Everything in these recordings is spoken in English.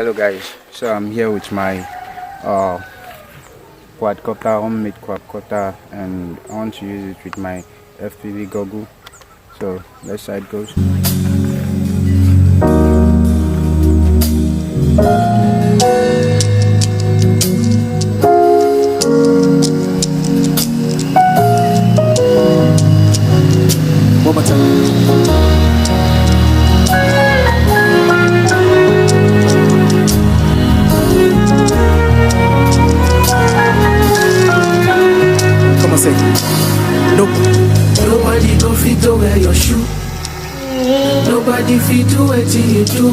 Hello guys, so I'm here with my quadcopter, homemade quadcopter, and I want to use it with my FPV goggle. So let's see how it goes. One more time. Come on, say. Nope. Nobody go fit to wear your shoe. Nobody fit to what you do.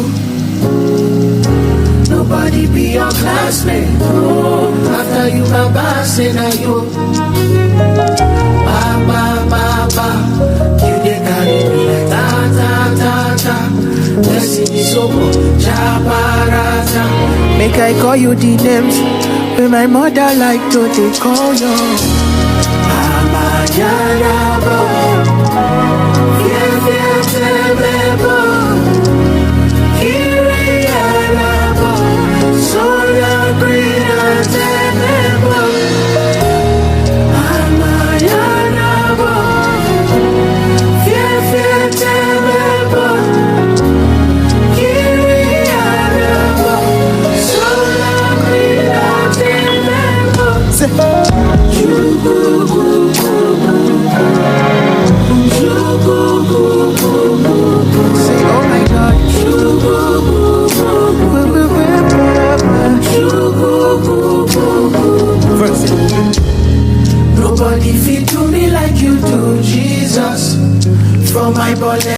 Nobody be your classmate. Oh, after you baba say na you. Ba. You dey carry me like ta. Blessing is so much. Chaparata. Make I call you the names when my mother like to they call you. Amayarabo, Yefetelebo, Kiriarabo, Sola Green Telebo. Amayarabo, Yefetelebo, Kiriarabo, Sola Green Telebo. Say, oh my God. Verse. Nobody fit to me like you do, Jesus. From my body.